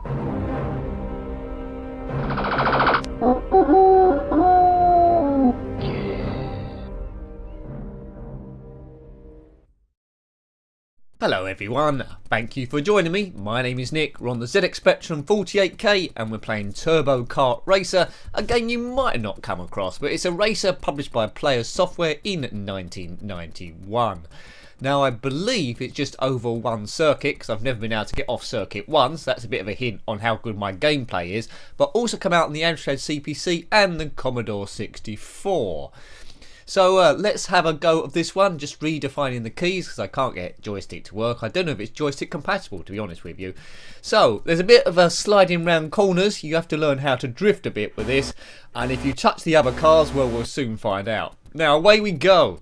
Hello everyone, thank you for joining me. My name is Nick, we're on the ZX Spectrum 48K and we're playing Turbo Kart Racer, a game you might not come across, but it's a racer published by Players Software in 1991. Now I believe it's just over one circuit, because I've never been able to get off circuit once. That's a bit of a hint on how good my gameplay is, but also come out on the Amstrad CPC and the Commodore 64. So let's have a go of this one, just redefining the keys because I can't get joystick to work. I don't know if it's joystick compatible, to be honest with you. So there's a bit of a sliding round corners. You have to learn how to drift a bit with this, and if you touch the other cars, well, we'll soon find out. Now away we go.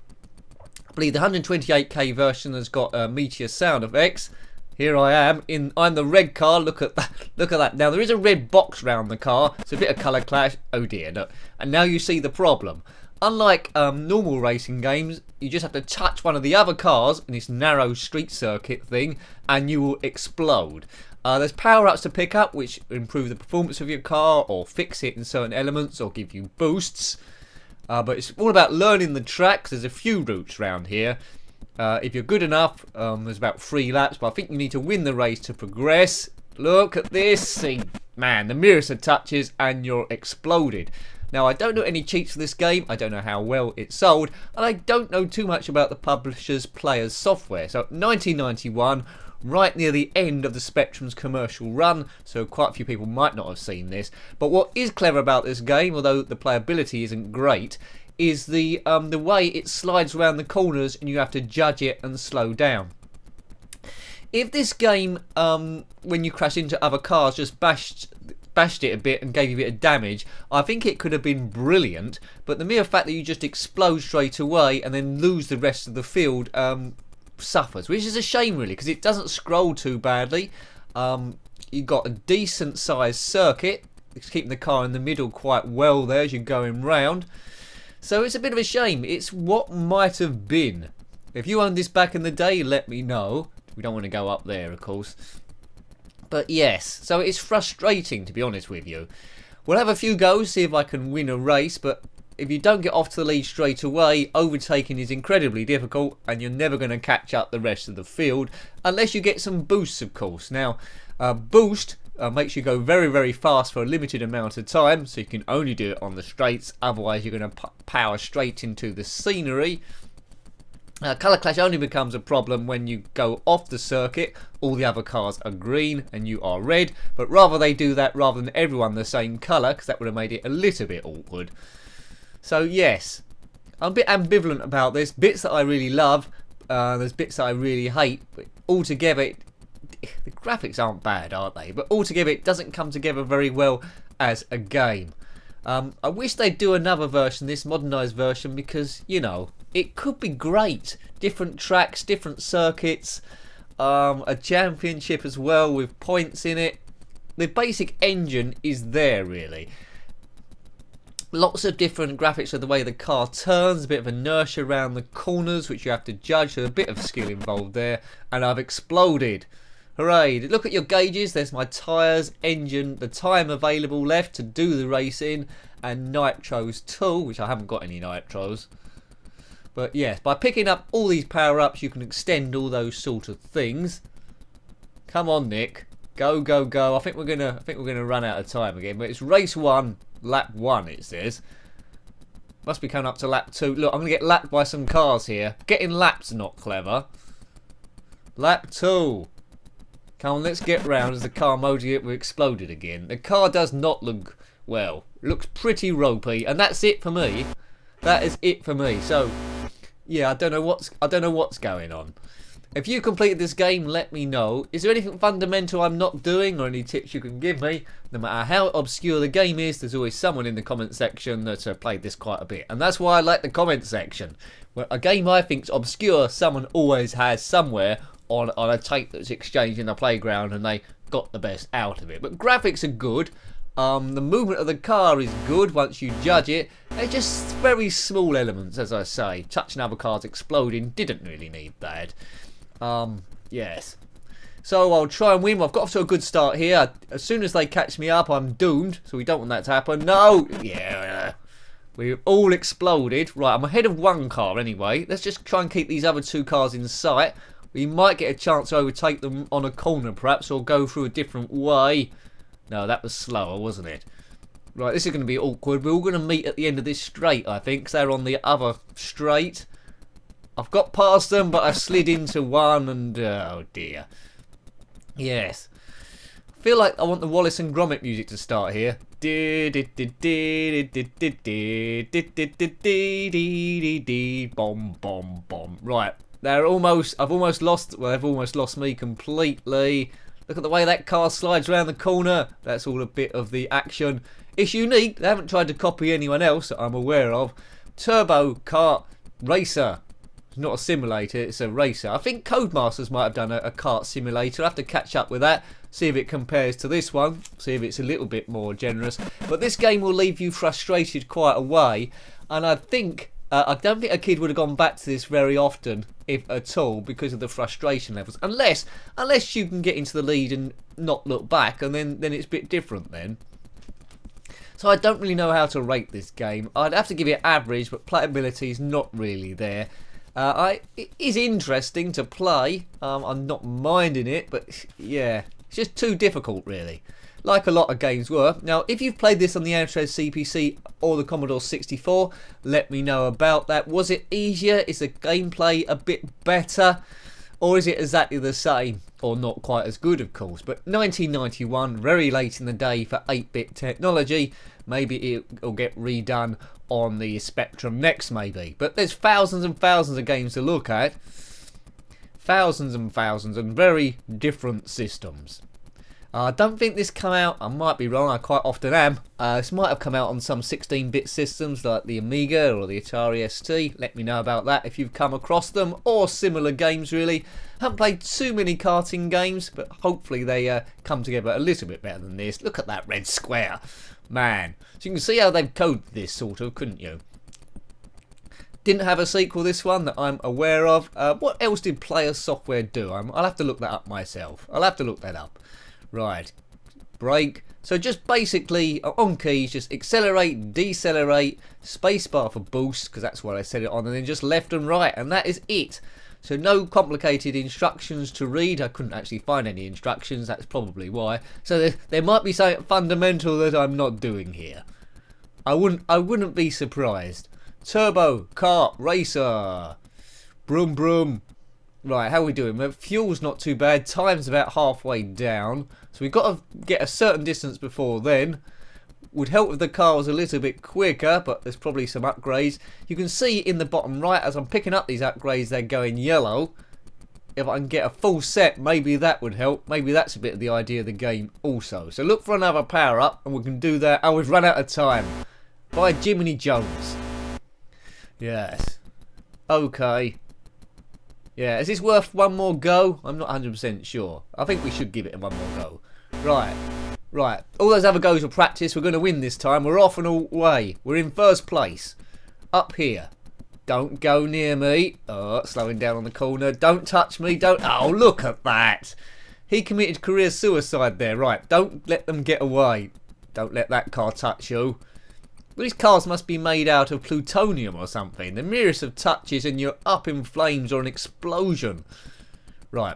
I believe the 128K version has got Meteor sound effects. Here I am, I'm the red car. Look at that, look at that. Now there is a red box round the car. It's a bit of colour clash. Oh dear, no. And now you see the problem. Unlike normal racing games, you just have to touch one of the other cars in this narrow street circuit thing and you will explode. There's power-ups to pick up which improve the performance of your car or fix it in certain elements or give you boosts. But it's all about learning the tracks. There's a few routes around here. If you're good enough, there's about 3 laps, but I think you need to win the race to progress. Look at this. See, man, the mirrors are touches and you're exploded. Now I don't know any cheats for this game, I don't know how well it's sold, and I don't know too much about the publisher's Players Software. So 1991, right near the end of the Spectrum's commercial run, so quite a few people might not have seen this. But what is clever about this game, although the playability isn't great, is the way it slides around the corners and you have to judge it and slow down. If this game, when you crash into other cars, just bashed it a bit and gave you a bit of damage, I think it could have been brilliant, but the mere fact that you just explode straight away and then lose the rest of the field suffers, which is a shame really, because it doesn't scroll too badly. You've got a decent sized circuit, it's keeping the car in the middle quite well there as you're going round, so it's a bit of a shame. It's what might have been. If you owned this back in the day, let me know. We don't want to go up there, of course. But yes, so it's frustrating, to be honest with you. We'll have a few goes, see if I can win a race, but if you don't get off to the lead straight away, overtaking is incredibly difficult and you're never going to catch up the rest of the field unless you get some boosts, of course. Now, boost makes you go very, very fast for a limited amount of time, so you can only do it on the straights, otherwise you're going to power straight into the scenery. Colour clash only becomes a problem when you go off the circuit. All the other cars are green and you are red, but rather they do that rather than everyone the same colour, because that would have made it a little bit awkward. So yes, I'm a bit ambivalent about this. Bits that I really love, there's bits that I really hate, but altogether the graphics aren't bad, aren't they? But altogether it doesn't come together very well as a game. I wish they'd do another version, this modernised version, because, you know, it could be great. Different tracks, different circuits, a championship as well with points in it. The basic engine is there, really. Lots of different graphics of the way the car turns, a bit of inertia around the corners, which you have to judge. There's a bit of skill involved there, and I've exploded. Hooray! Look at your gauges. There's my tyres, engine, the time available left to do the racing, and nitros too, which I haven't got any nitros. But yes, by picking up all these power-ups, you can extend all those sort of things. Come on, Nick, go, go, go! I think we're gonna run out of time again. But it's race 1, lap 1. It says. Must be coming up to lap 2. Look, I'm gonna get lapped by some cars here. Getting lapped's not clever. Lap 2. Come on, let's get round as the car motor exploded again. The car does not look well. Looks pretty ropey, and that's it for me. That is it for me. So, yeah, I don't know what's going on. If you completed this game, let me know. Is there anything fundamental I'm not doing, or any tips you can give me? No matter how obscure the game is, there's always someone in the comment section that played this quite a bit, and that's why I like the comment section. Where a game I think's obscure, someone always has somewhere on a tape that's exchanged in the playground and they got the best out of it. But graphics are good, the movement of the car is good once you judge it. They're just very small elements, as I say. Touching other cars exploding didn't really need that. Yes. So I'll try and win. I've got off to a good start here. As soon as they catch me up, I'm doomed. So we don't want that to happen. No! Yeah. We've all exploded. Right, I'm ahead of one car anyway. Let's just try and keep these other two cars in sight. We might get a chance to overtake them on a corner perhaps, or go through a different way. No, that was slower, wasn't it? Right, this is going to be awkward. We're all going to meet at the end of this straight, I think, because they're on the other straight. I've got past them, but I slid into one and... oh, dear. Yes. I feel like I want the Wallace and Gromit music to start here. Bomb, bomb, bomb. Right. They've almost lost me completely. Look at the way that car slides around the corner. That's all a bit of the action. It's unique. They haven't tried to copy anyone else that I'm aware of. Turbo Kart Racer. It's not a simulator, it's a racer. I think Codemasters might have done a kart simulator. I'll have to catch up with that. See if it compares to this one. See if it's a little bit more generous. But this game will leave you frustrated quite a way. And I think... I don't think a kid would have gone back to this very often, if at all, because of the frustration levels. Unless you can get into the lead and not look back, and then it's a bit different then. So I don't really know how to rate this game. I'd have to give it average, but playability is not really there. It is interesting to play. I'm not minding it, but yeah, it's just too difficult really. Like a lot of games were. Now, if you've played this on the Amstrad CPC or the Commodore 64, let me know about that. Was it easier? Is the gameplay a bit better? Or is it exactly the same? Or not quite as good, of course. But 1991, very late in the day for 8-bit technology. Maybe it'll get redone on the Spectrum next, maybe. But there's thousands and thousands of games to look at. Thousands and thousands, and very different systems. I don't think this came out, I might be wrong, I quite often am. This might have come out on some 16-bit systems like the Amiga or the Atari ST. Let me know about that if you've come across them, or similar games really. Haven't played too many karting games, but hopefully they come together a little bit better than this. Look at that red square. Man. So you can see how they've coded this, sort of, couldn't you? Didn't have a sequel, this one, that I'm aware of. What else did Player Software do? I'll have to look that up myself. I'll have to look that up. Right, brake. So just basically on keys, just accelerate, decelerate, spacebar for boost, because that's what I set it on, and then just left and right, and that is it. So no complicated instructions to read. I couldn't actually find any instructions, that's probably why. So there might be something fundamental that I'm not doing here. I wouldn't be surprised. Turbo Kart Racer. Broom broom. Right, how are we doing? Well, fuel's not too bad. Time's about halfway down. So we've got to get a certain distance before then. Would help if the car was a little bit quicker, but there's probably some upgrades. You can see in the bottom right, as I'm picking up these upgrades, they're going yellow. If I can get a full set, maybe that would help. Maybe that's a bit of the idea of the game also. So look for another power up, and we can do that. Oh, we've run out of time. By Jiminy Jones. Yes. Okay. Yeah, is this worth one more go? I'm not 100% sure. I think we should give it one more go. Right. All those other goes were practice. We're going to win this time. We're off and all way. We're in first place. Up here. Don't go near me. Oh, slowing down on the corner. Don't touch me. Don't. Oh, look at that. He committed career suicide there. Right, don't let them get away. Don't let that car touch you. These cars must be made out of plutonium or something. The merest of touches and you're up in flames or an explosion. Right.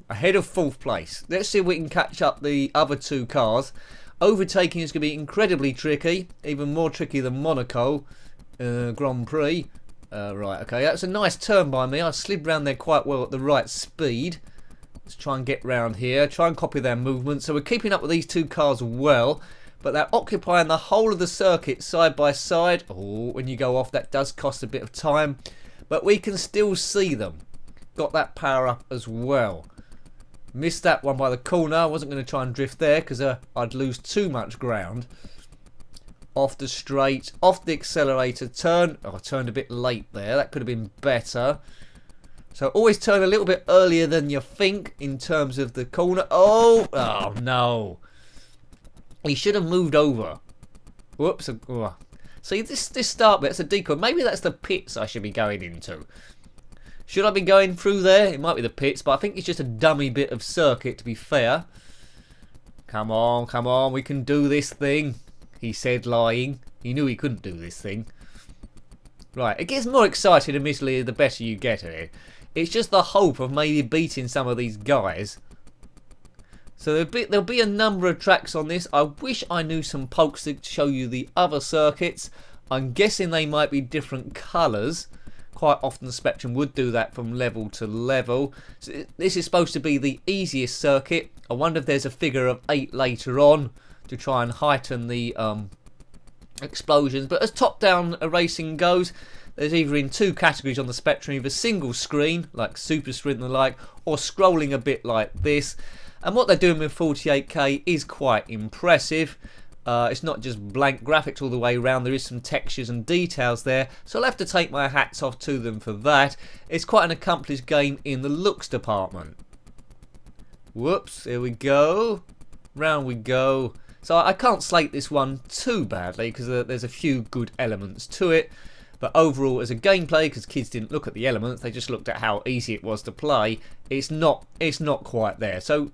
Ahead of fourth place. Let's see if we can catch up the other two cars. Overtaking is going to be incredibly tricky. Even more tricky than Monaco Grand Prix. Right, okay. That's a nice turn by me. I slid round there quite well at the right speed. Let's try and get round here. Try and copy their movement. So we're keeping up with these two cars well. But they're occupying the whole of the circuit side by side. Oh, when you go off, that does cost a bit of time. But we can still see them. Got that power up as well. Missed that one by the corner. I wasn't going to try and drift there because I'd lose too much ground. Off the straight. Off the accelerator. Turn. Oh, I turned a bit late there. That could have been better. So always turn a little bit earlier than you think in terms of the corner. Oh no. He should have moved over. Whoops. See, this start bit's a decoy. Maybe that's the pits I should be going into. Should I be going through there? It might be the pits, but I think it's just a dummy bit of circuit, to be fair. Come on, we can do this thing, he said, lying. He knew he couldn't do this thing. Right, it gets more exciting, admittedly, the better you get at it. It's just the hope of maybe beating some of these guys. So there'll be a number of tracks on this. I wish I knew some pokes to show you the other circuits. I'm guessing they might be different colours. Quite often the Spectrum would do that from level to level. So this is supposed to be the easiest circuit. I wonder if there's a figure of 8 later on to try and heighten the explosions. But as top-down racing goes, there's either in 2 categories on the Spectrum, either single screen, like Super Sprint and the like, or scrolling a bit like this. And what they're doing with 48K is quite impressive. It's not just blank graphics all the way around, there is some textures and details there, so I'll have to take my hats off to them for that. It's quite an accomplished game in the looks department. Whoops, here we go. Round we go. So I can't slate this one too badly because there's a few good elements to it. But overall, as a gameplay, because kids didn't look at the elements, they just looked at how easy it was to play, it's not quite there. So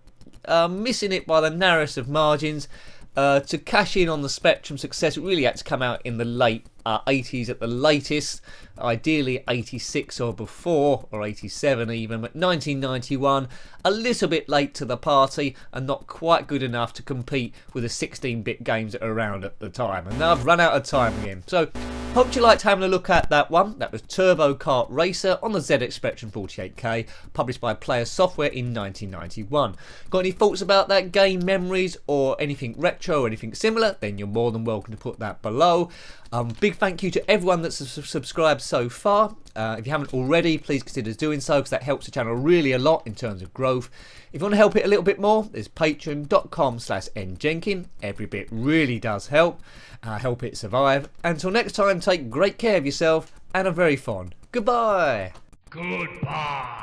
missing it by the narrowest of margins. To cash in on the Spectrum success, it really had to come out in the late 80s at the latest, ideally 86 or before, or 87 even, but 1991, a little bit late to the party and not quite good enough to compete with the 16-bit games that were around at the time. And now I've run out of time again. So, hope you liked having a look at that one. That was KART RACER on the ZX Spectrum 48K, published by Player Software in 1991. Got any thoughts about that game, memories, or anything retro or anything similar? Then you're more than welcome to put that below. Big thank you to everyone that's subscribed so far. If you haven't already, please consider doing so because that helps the channel really a lot in terms of growth. If you want to help it a little bit more, there's patreon.com/njenkin. Every bit really does help it survive. Until next time, take great care of yourself and are very fond. Goodbye. Goodbye.